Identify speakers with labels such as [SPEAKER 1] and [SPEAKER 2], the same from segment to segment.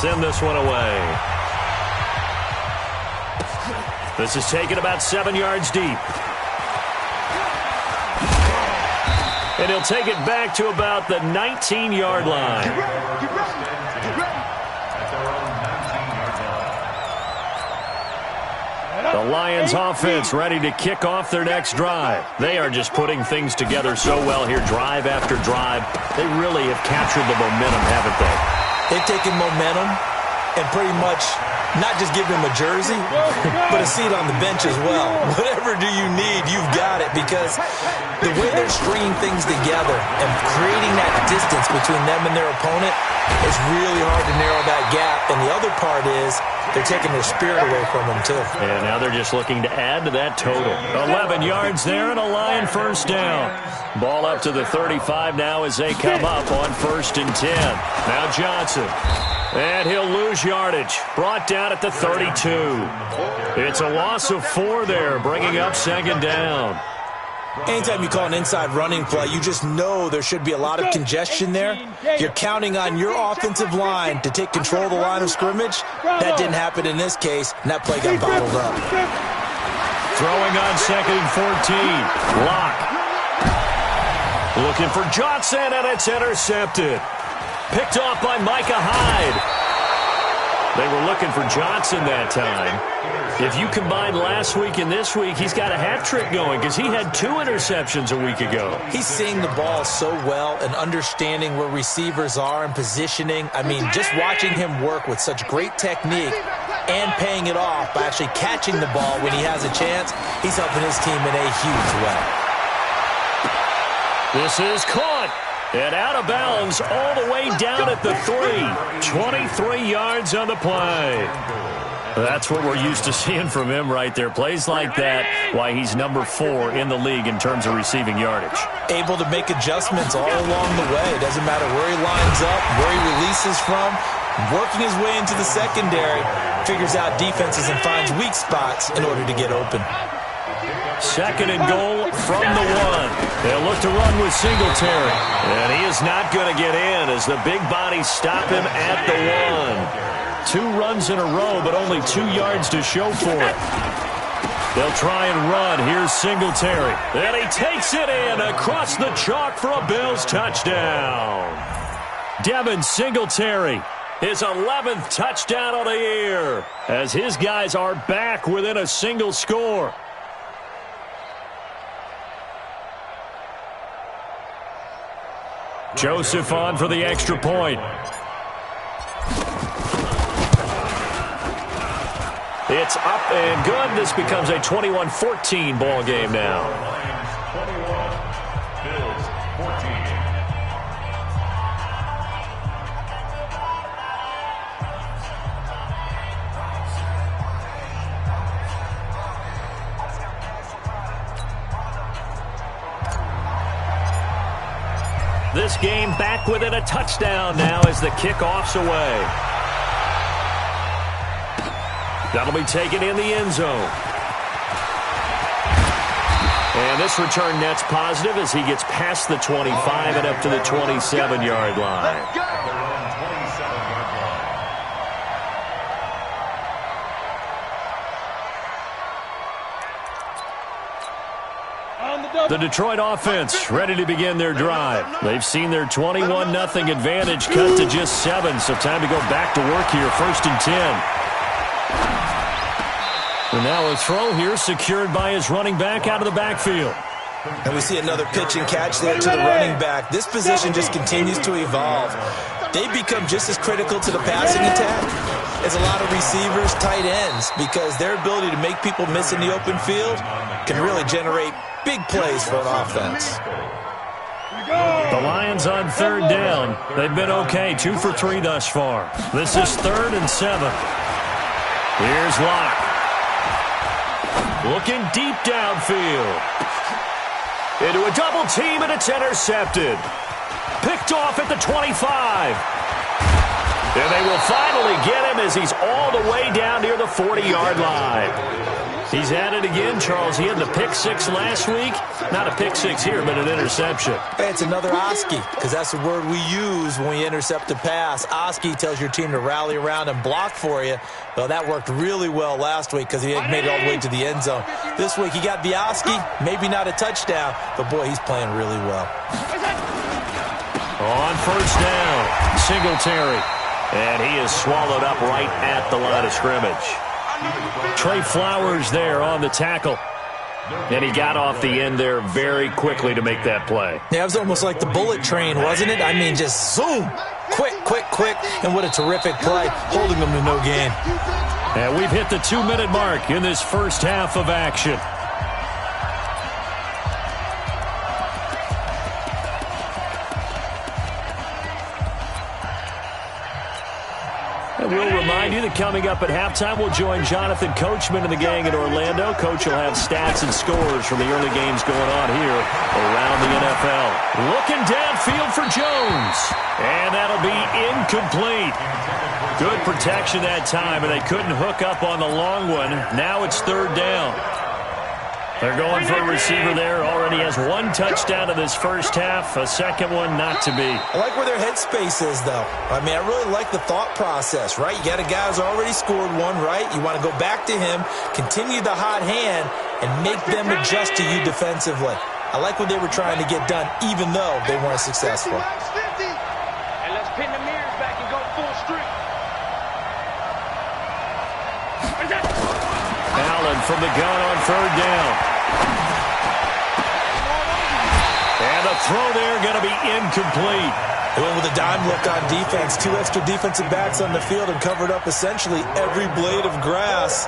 [SPEAKER 1] send this one away. This is taken about 7 yards deep. And he'll take it back to about the 19-yard line. The Lions offense ready to kick off their next drive. They are just putting things together so well here, drive after drive. They really have captured the momentum, haven't they?
[SPEAKER 2] They've taken momentum and pretty much not just give him a jersey, but a seat on the bench as well. Whatever do you need, you've got it, because the way they're stringing things together and creating that distance between them and their opponent, it's really hard to narrow that gap. And the other part is they're taking their spirit away from them, too.
[SPEAKER 1] And now they're just looking to add to that total. 11 yards there and a Lion first down. Ball up to the 35 now as they come up on 1st and 10. Now Johnson. And he'll lose yardage. Brought down at the 32. It's a loss of 4 there, bringing up 2nd down.
[SPEAKER 2] Anytime you call an inside running play, you just know there should be a lot of congestion there. You're counting on your offensive line to take control of the line of scrimmage. That didn't happen in this case, and that play got bottled up.
[SPEAKER 1] Throwing on 2nd and 14. Lock. Looking for Johnson, and it's intercepted. Picked off by Micah Hyde. They were looking for Johnson that time. If you combine last week and this week, he's got a hat trick going because he had 2 interceptions a week ago.
[SPEAKER 2] He's seeing the ball so well and understanding where receivers are and positioning. I mean, just watching him work with such great technique and paying it off by actually catching the ball when he has a chance, he's helping his team in a huge way.
[SPEAKER 1] This is caught. And out of bounds all the way down at the 3. 23 yards on the play. That's what we're used to seeing from him right there. Plays like that, why he's number 4 in the league in terms of receiving yardage.
[SPEAKER 2] Able to make adjustments all along the way. Doesn't matter where he lines up, where he releases from. Working his way into the secondary, figures out defenses and finds weak spots in order to get open.
[SPEAKER 1] 2nd and goal from the 1. They'll look to run with Singletary. And he is not going to get in as the big bodies stop him at the 1. 2 runs in a row, but only 2 yards to show for it. They'll try and run. Here's Singletary. And he takes it in across the chalk for a Bills touchdown. Devin Singletary, his 11th touchdown of the year, as his guys are back within a single score. Joseph on for the extra point. It's up and good. This becomes a 21-14 ball game now.
[SPEAKER 3] Lions 21, Bills 14.
[SPEAKER 1] This game back within a touchdown now as the kickoff's away. That'll be taken in the end zone. And this return net's positive as he gets past the 25 and up to the 27-yard line. The Detroit offense ready to begin their drive. They've seen their 21-0 advantage cut to just 7, so time to go back to work here. 1st and 10. And now a throw here secured by his running back out of the backfield.
[SPEAKER 2] And we see another pitch and catch there to the running back. This position just continues to evolve. They've become just as critical to the passing attack as a lot of receivers, tight ends, because their ability to make people miss in the open field can really generate big plays for an offense.
[SPEAKER 1] The Lions on 3rd down. They've been okay, 2 for 3 thus far. This is 3rd and 7. Here's Locke. Looking deep downfield. Into a double team, and it's intercepted. Picked off at the 25. And they will finally get him as he's all the way down near the 40-yard line. He's at it again, Charles. He had the pick six last week. Not a pick six here, but an interception.
[SPEAKER 2] Hey, it's another Oski, because that's the word we use when we intercept a pass. Oski tells your team to rally around and block for you. Well, that worked really well last week because he made it all the way to the end zone. This week he got the Oski, maybe not a touchdown, but boy, he's playing really well.
[SPEAKER 1] On first down, Singletary. And he is swallowed up right at the line of scrimmage. Trey Flowers there on the tackle. And he got off the end there very quickly to make that play.
[SPEAKER 2] Yeah, it was almost like the bullet train, wasn't it? I mean, just zoom. Quick, quick, quick. And what a terrific play, holding them to no gain.
[SPEAKER 1] And we've hit the 2-minute mark in this first half of action. And we'll remind you that coming up at halftime, we'll join Jonathan Coachman and the gang in Orlando. Coach will have stats and scores from the early games going on here around the NFL. Looking downfield for Jones. And that'll be incomplete. Good protection that time, and they couldn't hook up on the long one. Now it's third down. They're going for a receiver there. Already has one touchdown in this first half. A second one not to be.
[SPEAKER 2] I like where their headspace is, though. I mean, I really like the thought process, right? You got a guy who's already scored one, right? You want to go back to him, continue the hot hand, and make them adjust to you defensively. I like what they were trying to get done, even though they weren't successful.
[SPEAKER 4] And let's pin the mirrors back and go full streak.
[SPEAKER 1] Allen from the gun on third down. And the throw there going to be incomplete.
[SPEAKER 2] They went with a dime look on defense. 2 extra defensive backs on the field and covered up essentially every blade of grass.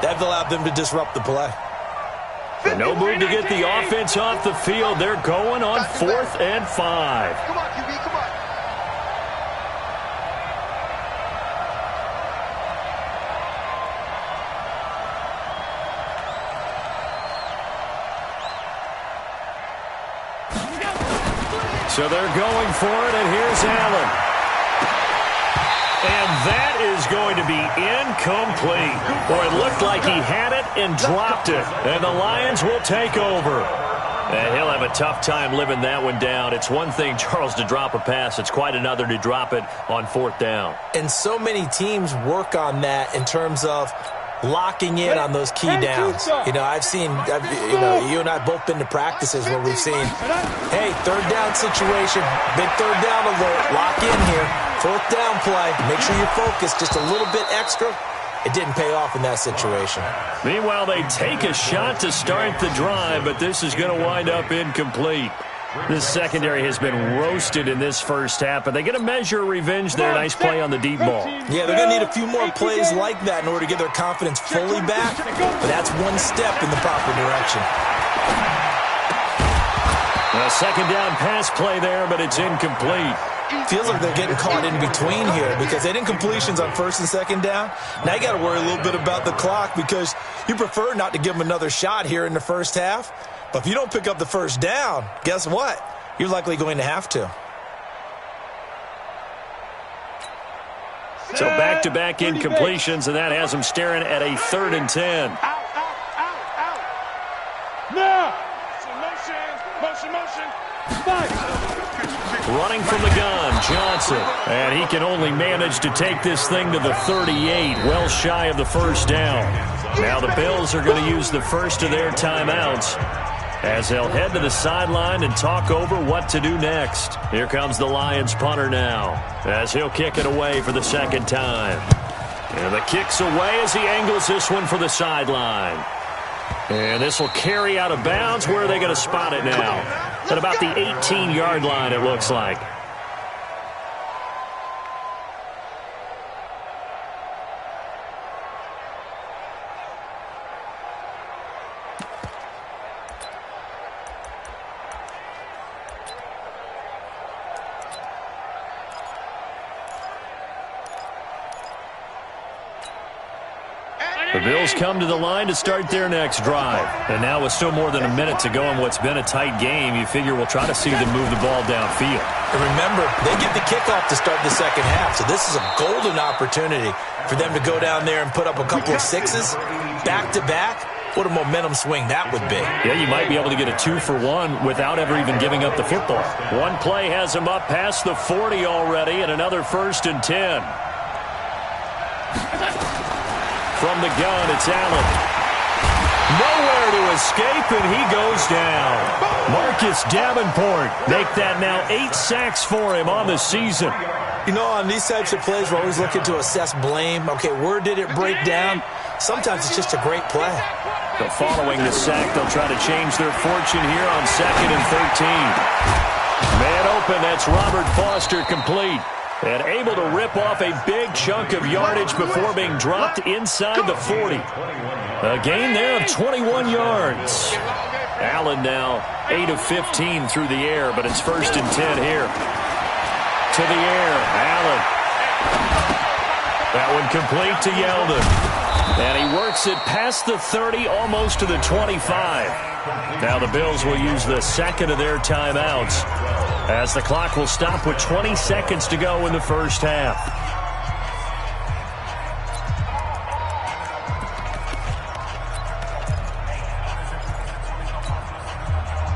[SPEAKER 2] That allowed them to disrupt the play.
[SPEAKER 1] No move to get the offense off the field. They're going on 4th and 5.
[SPEAKER 5] Come on, QB, come on.
[SPEAKER 1] So they're going for it, and here's Allen. And that is going to be incomplete. Boy, it looked like he had it and dropped it. And the Lions will take over. And he'll have a tough time living that one down. It's one thing, Charles, to drop a pass. It's quite another to drop it on 4th down.
[SPEAKER 2] And so many teams work on that in terms of locking in on those key downs. You know, you and I have both been to practices where we've seen, hey, third down situation, big third down alert, lock in here, 4th down play, make sure you're focused just a little bit extra. It didn't pay off in that situation.
[SPEAKER 1] Meanwhile, they take a shot to start the drive, but this is going to wind up incomplete. This secondary has been roasted in this first half, but they get a measure of revenge there. Nice play on the deep ball.
[SPEAKER 2] Yeah, they're going to need a few more plays like that in order to get their confidence fully back, but that's one step in the proper direction.
[SPEAKER 1] A second down pass play there, but it's incomplete.
[SPEAKER 2] Feels like they're getting caught in between here because they didn't completions on 1st and 2nd down. Now you got to worry a little bit about the clock because you prefer not to give them another shot here in the first half. But if you don't pick up the first down, guess what? You're likely going to have to.
[SPEAKER 1] So back-to-back incompletions, and that has them staring at a 3rd and 10.
[SPEAKER 4] Out. Now. Motion. Fight.
[SPEAKER 1] Running from the gun, Johnson. And he can only manage to take this thing to the 38, well shy of the first down. Now the Bills are going to use the first of their timeouts as they'll head to the sideline and talk over what to do next. Here comes the Lions punter now as he'll kick it away for the second time. And the kick's away as he angles this one for the sideline. And this will carry out of bounds. Where are they going to spot it now? At about the 18-yard line, it looks like. The Bills come to the line to start their next drive. And now with still more than a minute to go in what's been a tight game, you figure we'll try to see them move the ball downfield.
[SPEAKER 2] And remember, they get the kickoff to start the second half, so this is a golden opportunity for them to go down there and put up a couple of sixes. back-to-back, what a momentum swing that would be.
[SPEAKER 1] Yeah, you might be able to get a 2-for-1 without ever even giving up the football. One play has him up past the 40 already, and another 1st and 10. From the gun, it's Allen. Nowhere to escape, and he goes down. Marcus Davenport make that now 8 sacks for him on the season.
[SPEAKER 2] You know, on these types of plays, we're always looking to assess blame. Okay, where did it break down? Sometimes it's just a great play.
[SPEAKER 1] So following the sack, they'll try to change their fortune here on 2nd and 13. Man open, that's Robert Foster complete. And able to rip off a big chunk of yardage before being dropped inside the 40. A gain there of 21 yards. Allen now 8 of 15 through the air, but it's 1st and 10 here. To the air, Allen. That one complete to Yeldon. And he works it past the 30, almost to the 25. Now the Bills will use the second of their timeouts, as the clock will stop with 20 seconds to go in the first half.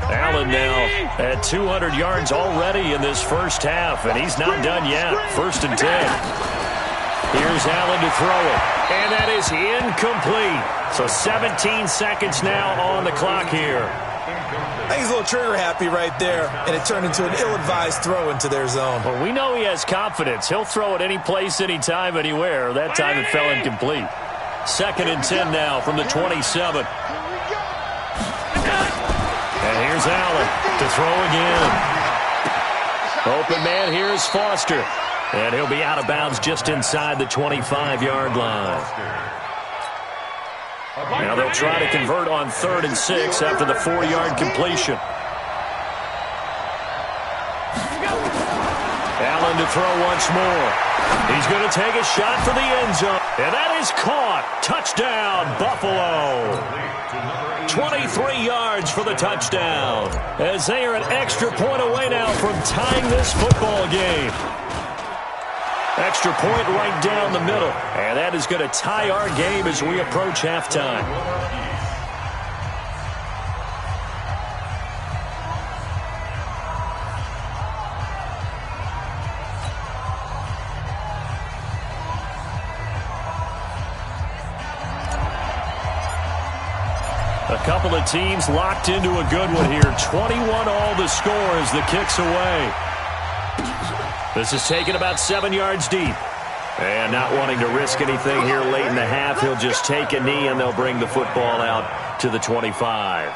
[SPEAKER 1] Allen now at 200 yards already in this first half, and he's not done yet. 1st and 10. Here's Allen to throw it, and that is incomplete. So 17 seconds now on the clock here.
[SPEAKER 2] I think he's a little trigger happy right there, and it turned into an ill-advised throw into their zone.
[SPEAKER 1] Well, we know he has confidence. He'll throw it any place, anytime, anywhere. That time it fell incomplete. 2nd and 10 now from the 27. And here's Allen to throw again. Open man here is Foster. And he'll be out of bounds just inside the 25-yard line. Now they'll try to convert on 3rd and 6 after the 4-yard completion. Allen to throw once more. He's going to take a shot for the end zone. And that is caught. Touchdown, Buffalo. 23 yards for the touchdown, as they are an extra point away now from tying this football game. Extra point right down the middle. And that is going to tie our game as we approach halftime. A couple of teams locked into a good one here. 21 all the score as the kick's away. This is taken about 7 yards deep. And not wanting to risk anything here late in the half, he'll just take a knee and they'll bring the football out to the 25.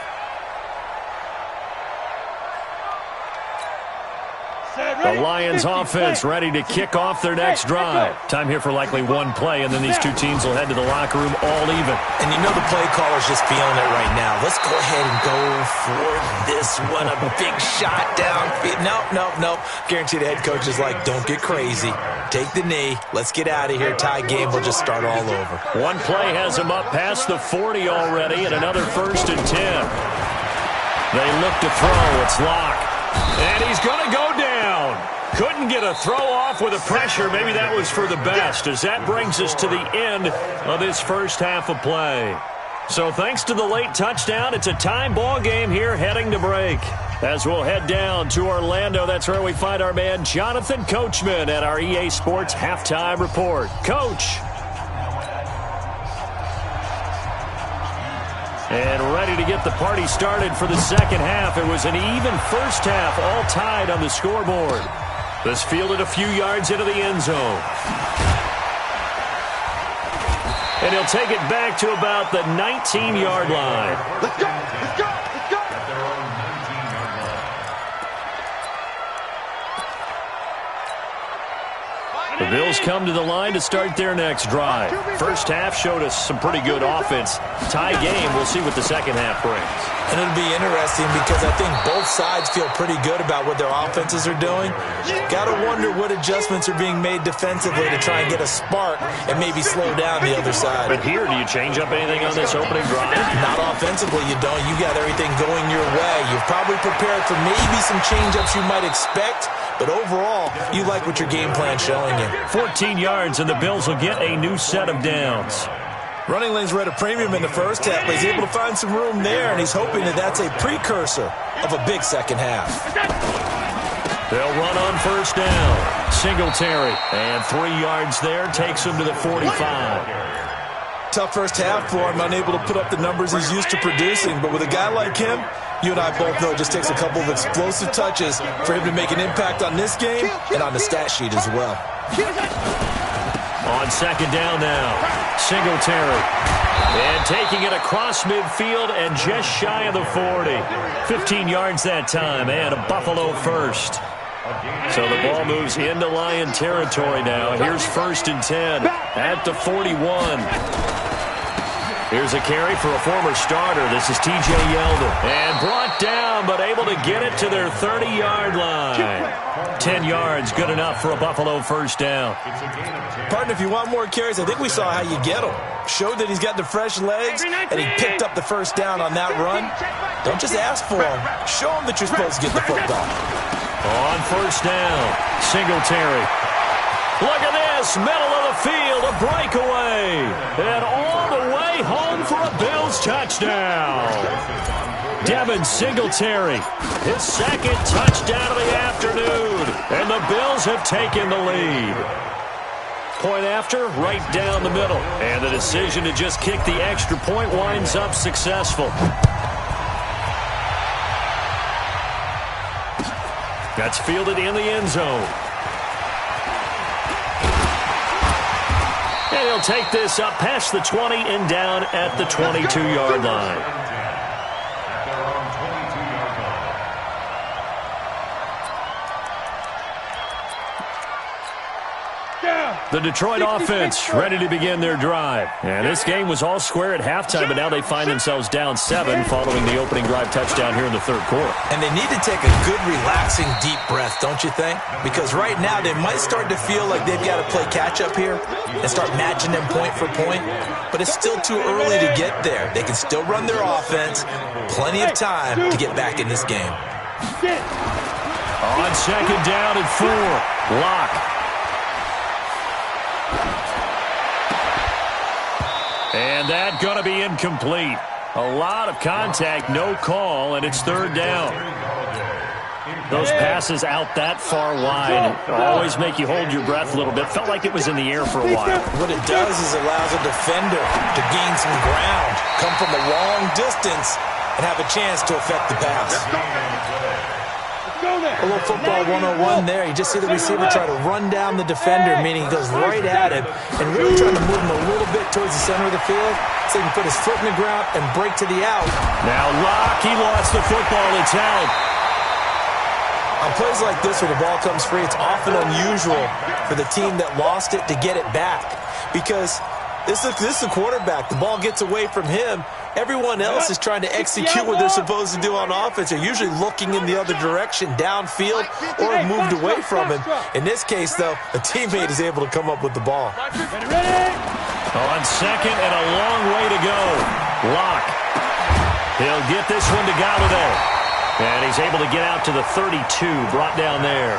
[SPEAKER 1] The Lions offense ready to kick off their next drive. Time here for likely one play, and then these two teams will head to the locker room all even.
[SPEAKER 2] And you know the play caller's just feeling it right now. Let's go ahead and go for this one. A big shot down. No. Guarantee the head coach is like, don't get crazy. Take the knee. Let's get out of here. Tie game. We'll just start all over.
[SPEAKER 1] One play has him up past the 40 already, and another 1st and 10. They look to throw. It's locked. And he's going to go down. Couldn't get a throw off with the pressure. Maybe that was for the best, as that brings us to the end of this first half of play. So thanks to the late touchdown, it's a time ball game here heading to break. As we'll head down to Orlando, that's where we find our man Jonathan Coachman at our EA Sports Halftime Report. Coach. And ready to get the party started for the second half. It was an even first half, all tied on the scoreboard. This fielded a few yards into the end zone. And he'll take it back to about the 19-yard line.
[SPEAKER 4] Let's go! Let's go! Let's go!
[SPEAKER 1] The Bills come to the line to start their next drive. First half showed us some pretty good offense. Tie game, we'll see what the second half brings.
[SPEAKER 2] And it'll be interesting because I think both sides feel pretty good about what their offenses are doing. Got to wonder what adjustments are being made defensively to try and get a spark and maybe slow down the other side.
[SPEAKER 1] But here, do you change up anything on this opening drive?
[SPEAKER 2] Not offensively, you don't. You got everything going your way. You've probably prepared for maybe some change-ups you might expect, but overall, you like what your game plan's showing you.
[SPEAKER 1] 14 yards, and the Bills will get a new set of downs.
[SPEAKER 2] Running lanes were at a premium in the first half, but he's able to find some room there, and he's hoping that that's a precursor of a big second half.
[SPEAKER 1] They'll run on first down. Singletary, and 3 yards there, takes him to the 45.
[SPEAKER 2] Tough first half for him, unable to put up the numbers he's used to producing, but with a guy like him, you and I both know it just takes a couple of explosive touches for him to make an impact on this game and on the stat sheet as well.
[SPEAKER 1] On second down now, Singletary. And taking it across midfield and just shy of the 40. 15 yards that time, and a Buffalo first. So the ball moves into Lion territory now. Here's 1st and 10 at the 41. Here's a carry for a former starter. This is T.J. Yeldon. And brought down, but able to get it to their 30-yard line. 10 yards, good enough for a Buffalo first down.
[SPEAKER 2] Partner, if you want more carries, I think we saw how you get them. Showed that he's got the fresh legs, and he picked up the first down on that run. Don't just ask for them. Show them that you're supposed to get the football.
[SPEAKER 1] On first down, Singletary. Look at this, middle of the field, a breakaway. And all the way home for a Bills touchdown. Devin Singletary, his 2nd touchdown of the afternoon. And the Bills have taken the lead. Point after, right down the middle. And the decision to just kick the extra point winds up successful. That's fielded in the end zone. And he'll take this up past the 20 and down at the 22-yard line. The Detroit offense ready to begin their drive. And this game was all square at halftime, but now they find themselves down 7 following the opening drive touchdown here in the 3rd quarter.
[SPEAKER 2] And they need to take a good, relaxing, deep breath, don't you think? Because right now they might start to feel like they've got to play catch-up here and start matching them point for point. But it's still too early to get there. They can still run their offense. Plenty of time to get back in this game.
[SPEAKER 1] On second down and 4, Locke. And that going to be incomplete. A lot of contact, no call, and it's 3rd down. Those passes out that far wide always make you hold your breath a little bit. Felt like it was in the air for a while.
[SPEAKER 2] What it does is allows a defender to gain some ground, come from a long distance, and have a chance to affect the pass. A little football 101 there. You just see the receiver try to run down the defender, meaning he goes right at him and really trying to move him a little bit towards the center of the field so he can put his foot in the ground and break to the out.
[SPEAKER 1] Now Locke, he lost the football. It's out.
[SPEAKER 2] On plays like this where the ball comes free, it's often unusual for the team that lost it to get it back because this is the quarterback. The ball gets away from him. Everyone else is trying to execute what they're supposed to do on offense. They're usually looking in the other direction, downfield, or have moved away from him. In this case, though, a teammate is able to come up with the ball.
[SPEAKER 1] On second and a long way to go. Locke. He'll get this one to Galladay. And he's able to get out to the 32, brought down there.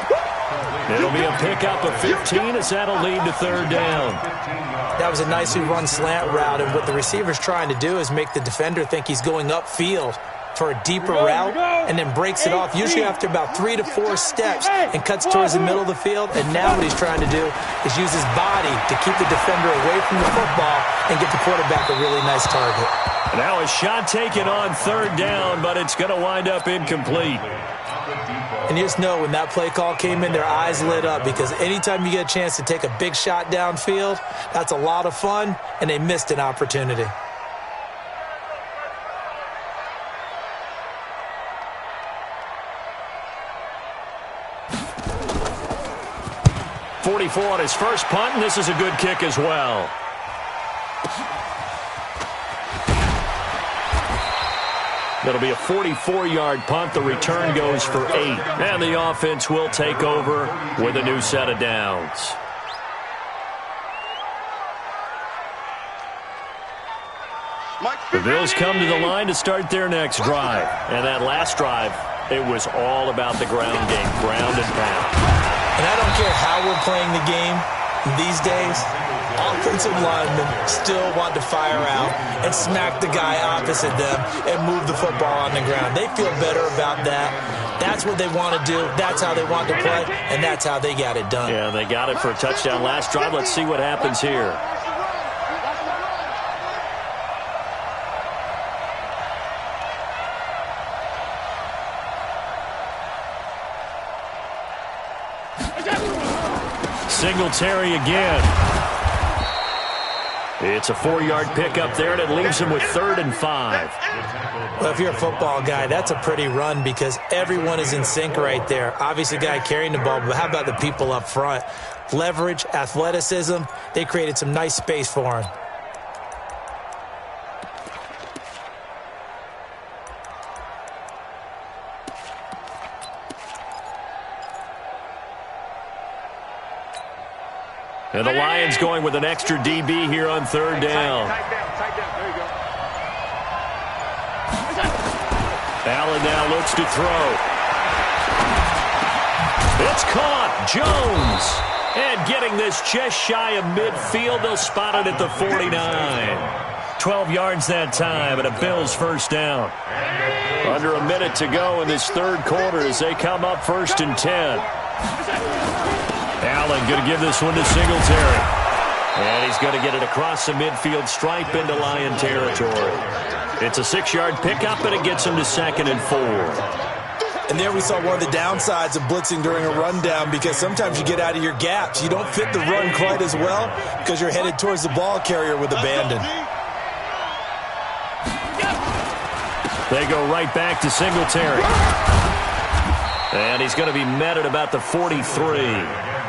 [SPEAKER 1] It'll be a pickup of 15 as that'll lead to 3rd down.
[SPEAKER 2] That was a nicely run slant route, and what the receiver's trying to do is make the defender think he's going upfield for a deeper route and then breaks it off, usually after about 3 to 4 steps, and cuts towards the middle of the field. And now what he's trying to do is use his body to keep the defender away from the football and get the quarterback a really nice target.
[SPEAKER 1] Now a shot taken on 3rd down, but it's going to wind up incomplete.
[SPEAKER 2] And you just know when that play call came in, their eyes lit up because anytime you get a chance to take a big shot downfield, that's a lot of fun, and they missed an opportunity.
[SPEAKER 1] .44 on his first punt, and this is a good kick as well. That'll be a 44-yard punt. The return goes for 8. And the offense will take over with a new set of downs. The Bills come to the line to start their next drive. And that last drive, it was all about the ground game, ground and pound.
[SPEAKER 2] And I don't care how we're playing the game, These days, offensive linemen still want to fire out and smack the guy opposite them and move the football on the ground. They feel better about that. That's what they want to do. That's how they want to play, and that's how they got it done.
[SPEAKER 1] Yeah, they got it for a touchdown last drive. Let's see what happens here. Singletary again. It's a 4-yard pickup there, and it leaves him with 3rd and 5.
[SPEAKER 2] Well, if you're a football guy, that's a pretty run because everyone is in sync right there. Obviously, the guy carrying the ball, but how about the people up front? Leverage, athleticism, they created some nice space for him.
[SPEAKER 1] And the Lions going with an extra DB here on 3rd down.
[SPEAKER 4] Tight down. There you go.
[SPEAKER 1] Allen now looks to throw. It's caught. Jones. And getting this just shy of midfield. They'll spot it at the 49. 12 yards that time and a Bills first down. Under a minute to go in this 3rd quarter as they come up 1st and 10. Allen going to give this one to Singletary. And he's going to get it across the midfield stripe into Lion territory. It's a 6-yard pickup, and it gets him to 2nd and 4.
[SPEAKER 2] And there we saw one of the downsides of blitzing during a rundown because sometimes you get out of your gaps. You don't fit the run quite as well because you're headed towards the ball carrier with abandon.
[SPEAKER 1] They go right back to Singletary. And he's going to be met at about the 43.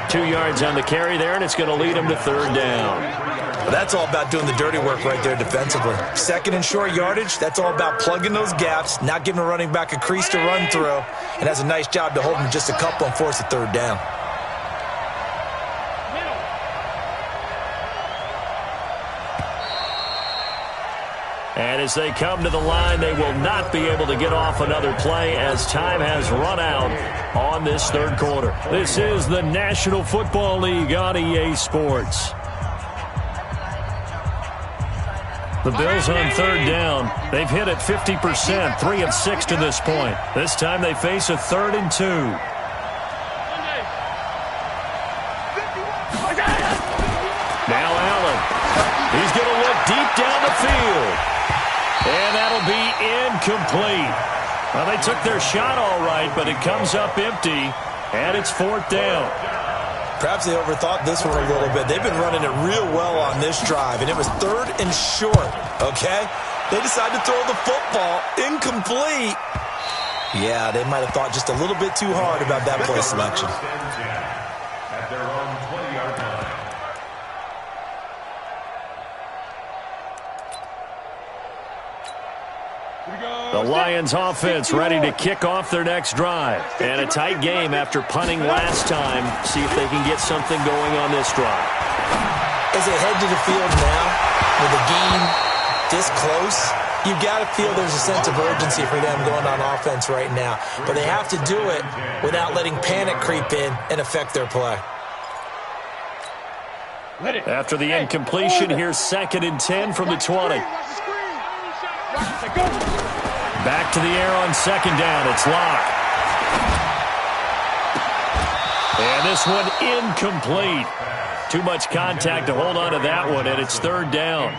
[SPEAKER 1] 2 yards on the carry there, and it's going to lead him to 3rd down.
[SPEAKER 2] Well, that's all about doing the dirty work right there defensively. 2nd and short yardage, that's all about plugging those gaps, not giving a running back a crease to run through, and has a nice job to hold him just a couple and force a 3rd down.
[SPEAKER 1] And as they come to the line, they will not be able to get off another play as time has run out on this 3rd quarter. This is the National Football League on EA Sports. The Bills on 3rd down. They've hit it 50%, 3 of 6 to this point. This time they face a 3rd and 2. Now Allen. He's going to look deep down the field. And that'll be incomplete. Well, they took their shot all right, but it comes up empty, and it's 4th down.
[SPEAKER 2] Perhaps they overthought this one a little bit. They've been running it real well on this drive, and it was 3rd and short, okay? They decided to throw the football incomplete. Yeah, they might have thought just a little bit too hard about that play selection.
[SPEAKER 3] At their own 20-yard line.
[SPEAKER 1] The Lions offense ready to kick off their next drive. And a tight game after punting last time. See if they can get something going on this drive.
[SPEAKER 2] As they head to the field now, with the game this close, you've got to feel there's a sense of urgency for them going on offense right now. But they have to do it without letting panic creep in and affect their play.
[SPEAKER 1] After the incompletion, here's 2nd and 10 from the 20. Back to the air on 2nd down. It's Locke. And this one incomplete. Too much contact to hold on to that one, and it's 3rd down.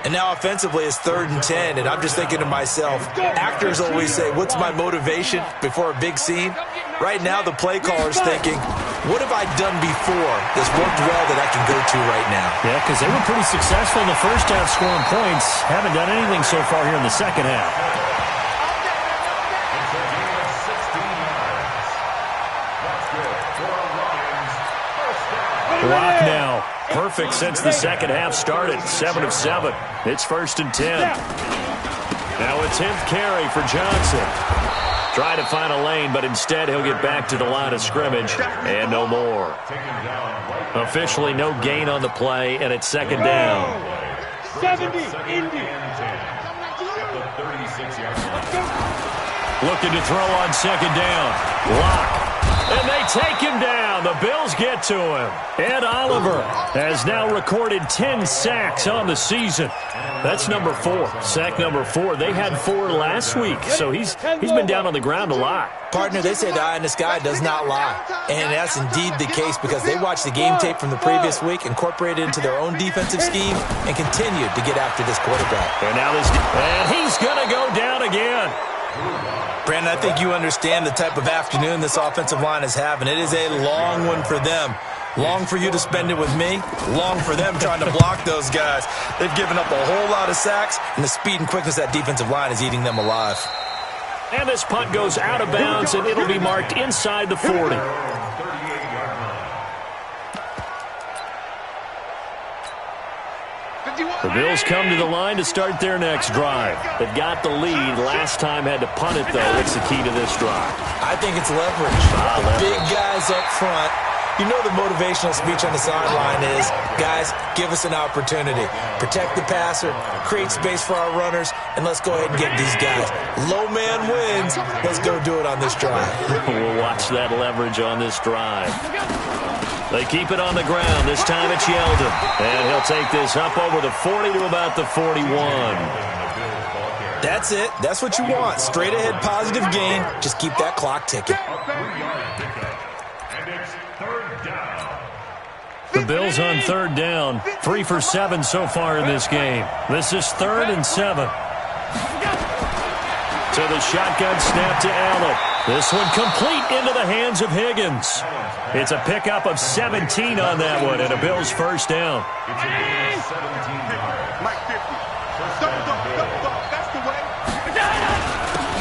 [SPEAKER 2] And now offensively it's 3rd and 10, and I'm just thinking to myself, actors always say, what's my motivation before a big scene? Right now the play caller's thinking, what have I done before that's worked well that I can go to right now?
[SPEAKER 1] Yeah, because they were pretty successful in the first half scoring points. Haven't done anything so far here in the second half. Clock now. Perfect since the second half started. 7 of 7. It's 1st and 10. Now a 10th carry for Johnson. Trying to find a lane, but instead he'll get back to the line of scrimmage and no more. Officially no gain on the play, and it's 2nd down.
[SPEAKER 4] 70, Indy.
[SPEAKER 1] Looking to throw on 2nd down. Locke. And they take him down. The Bills get to him. Ed Oliver has now recorded 10 sacks on the season. That's number 4. Sack number 4. They had 4 last week, so he's been down on the ground a lot.
[SPEAKER 2] Partner, they say the eye in the sky does not lie. And that's indeed the case because they watched the game tape from the previous week, incorporated it into their own defensive scheme, and continued to get after this quarterback.
[SPEAKER 1] And he's going to go down again.
[SPEAKER 2] Brandon, I think you understand the type of afternoon this offensive line is having. It is a long one for them. Long for you to spend it with me. Long for them trying to block those guys. They've given up a whole lot of sacks, and the speed and quickness of that defensive line is eating them alive.
[SPEAKER 1] And this punt goes out of bounds, and it'll be marked inside the 40. The Bills come to the line to start their next drive. They've got the lead. Last time had to punt it, though. What's the key to this drive?
[SPEAKER 2] I think it's leverage. Big guys up front. You know the motivational speech on the sideline is, guys, give us an opportunity. Protect the passer, create space for our runners, and let's go ahead and get these guys. Low man wins. Let's go do it on this drive.
[SPEAKER 1] We'll watch that leverage on this drive. They keep it on the ground. This time it's Yeldon. And he'll take this up over the 40 to about the 41.
[SPEAKER 2] That's it. That's what you want. Straight ahead positive gain. Just keep that clock ticking.
[SPEAKER 1] The Bills on 3rd down. 3 for 7 so far in this game. This is 3rd and 7. To the shotgun snap to Allen. This one complete into the hands of Higgins. It's a pickup of 17 on that one and a Bills first down.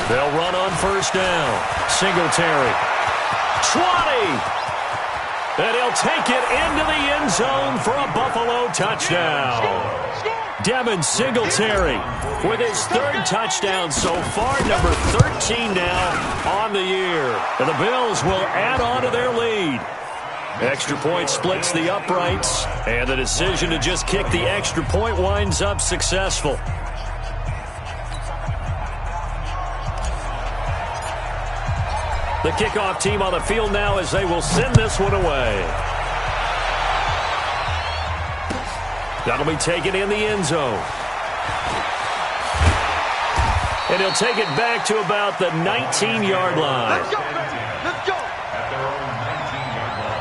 [SPEAKER 1] They'll run on first down. Singletary. 20. And he'll take it into the end zone for a Buffalo touchdown. Devin Singletary with his 3rd touchdown so far, number 13 now on the year. And the Bills will add on to their lead. Extra point splits the uprights, and the decision to just kick the extra point winds up successful. The kickoff team on the field now as they will send this one away. That'll be taken in the end zone. And he'll take it back to about the 19-yard line.
[SPEAKER 4] Let's go. Let's go.
[SPEAKER 3] At their own 19-yard line.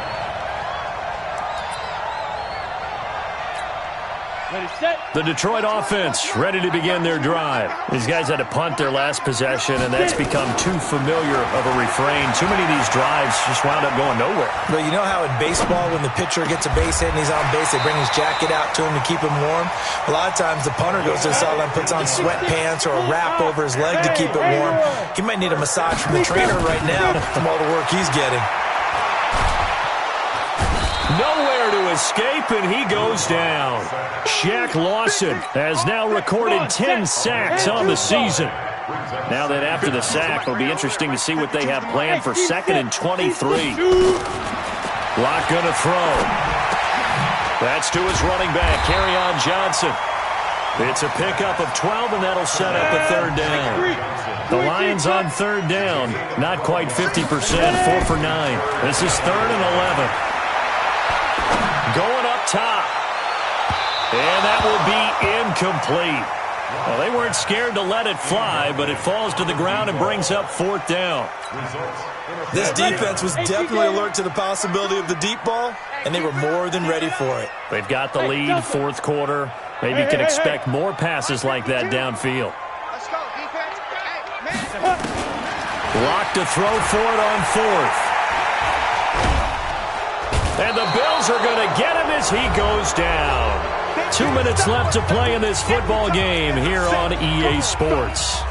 [SPEAKER 4] Ready, set.
[SPEAKER 1] The Detroit offense ready to begin their drive. These guys had to punt their last possession, and that's become too familiar of a refrain. Too many of these drives just wound up going nowhere.
[SPEAKER 2] Well, you know how in baseball when the pitcher gets a base hit and he's on base, they bring his jacket out to him to keep him warm? A lot of times the punter goes to the sideline, puts on sweatpants or a wrap over his leg to keep it warm. He might need a massage from the trainer right now from all the work he's getting.
[SPEAKER 1] Nowhere to escape, and he goes down. Shaq Lawson has now recorded 10 sacks on the season. Now that after the sack, it'll be interesting to see what they have planned for 2nd and 23. Lock gonna throw. That's to his running back, Kerryon Johnson. It's a pickup of 12, and that'll set up a 3rd down. The Lions on 3rd down, not quite 50%, 4 for 9. This is 3rd and 11. Going up top. And that will be incomplete. Well, they weren't scared to let it fly, but it falls to the ground and brings up 4th down.
[SPEAKER 2] This defense was definitely alert to the possibility of the deep ball, and they were more than ready for it.
[SPEAKER 1] They've got the lead, 4th quarter. Maybe you can expect more passes like that downfield.
[SPEAKER 4] Let's go, defense.
[SPEAKER 1] Lock to throw for it on 4th. And the Bills are going to get him as he goes down. 2 minutes left to play in this football game here on EA Sports.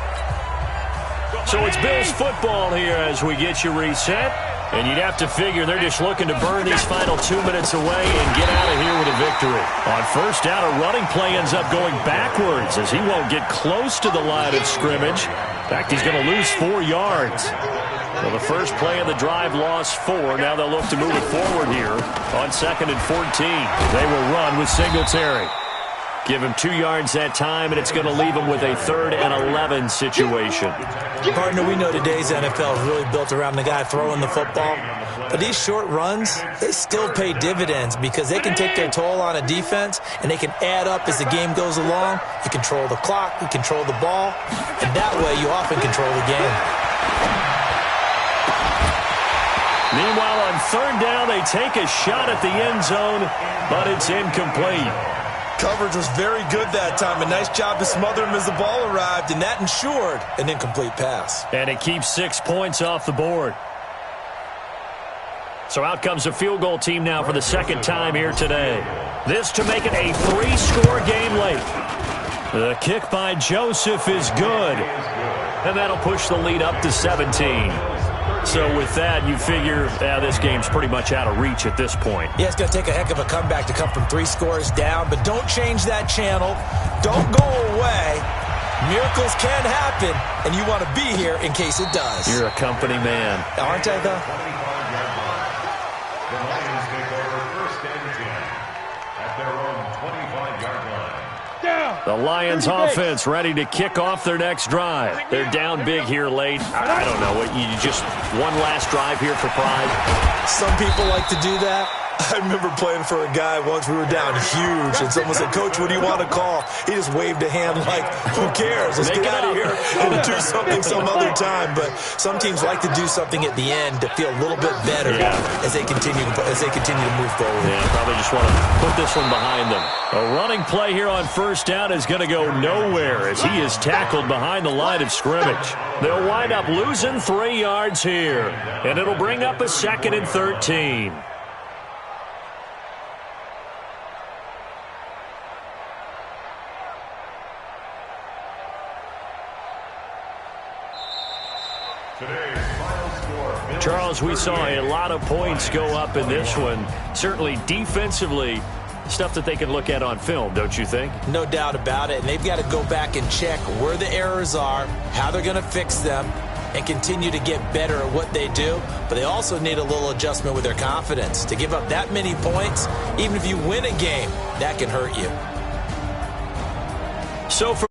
[SPEAKER 1] So it's Bills football here as we get you reset. And you'd have to figure they're just looking to burn these final 2 minutes away and get out of here with a victory. On first down, a running play ends up going backwards as he won't get close to the line of scrimmage. In fact, he's going to lose 4 yards. Well, the first play of the drive lost 4. Now they'll look to move it forward here on 2nd and 14. They will run with Singletary. Give him 2 yards that time, and it's going to leave him with a 3rd and 11 situation.
[SPEAKER 2] Partner, we know today's NFL is really built around the guy throwing the football. But these short runs, they still pay dividends because they can take their toll on a defense, and they can add up as the game goes along. You control the clock, you control the ball, and that way you often control the game.
[SPEAKER 1] Meanwhile, on 3rd down, they take a shot at the end zone, but it's incomplete.
[SPEAKER 2] Coverage was very good that time. A nice job to smother him as the ball arrived, and that ensured an incomplete pass.
[SPEAKER 1] And it keeps 6 points off the board. So out comes a field goal team now for the 2nd time here today. This to make it a 3-score game late. The kick by Joseph is good. And that'll push the lead up to 17. So with that, you figure this game's pretty much out of reach at this point.
[SPEAKER 2] Yeah, it's going to take a heck of a comeback to come from 3 scores down, but don't change that channel. Don't go away. Miracles can happen, and you want to be here in case it does.
[SPEAKER 1] You're a company man.
[SPEAKER 2] Aren't I, though?
[SPEAKER 3] The Lions take over 1st and 10 at their own 25-yard line.
[SPEAKER 1] The Lions offense ready to kick off their next drive. They're down big here late. I don't know. You just one last drive here for pride?
[SPEAKER 2] Some people like to do that. I remember playing for a guy once. We were down huge, and someone said, "Coach, what do you want to call?" He just waved a hand like, "Who cares? Let's get out of here and do something some other time." But some teams like to do something at the end to feel a little bit better as they continue to move forward.
[SPEAKER 1] Yeah, probably just want to put this one behind them. A running play here on 1st down is going to go nowhere as he is tackled behind the line of scrimmage. They'll wind up losing 3 yards here, and it'll bring up a 2nd and 13. Charles, we saw a lot of points go up in this one. Certainly defensively, stuff that they can look at on film, don't you think?
[SPEAKER 2] No doubt about it. And they've got to go back and check where the errors are, how they're going to fix them, and continue to get better at what they do. But they also need a little adjustment with their confidence. To give up that many points, even if you win a game, that can hurt you.
[SPEAKER 1] So for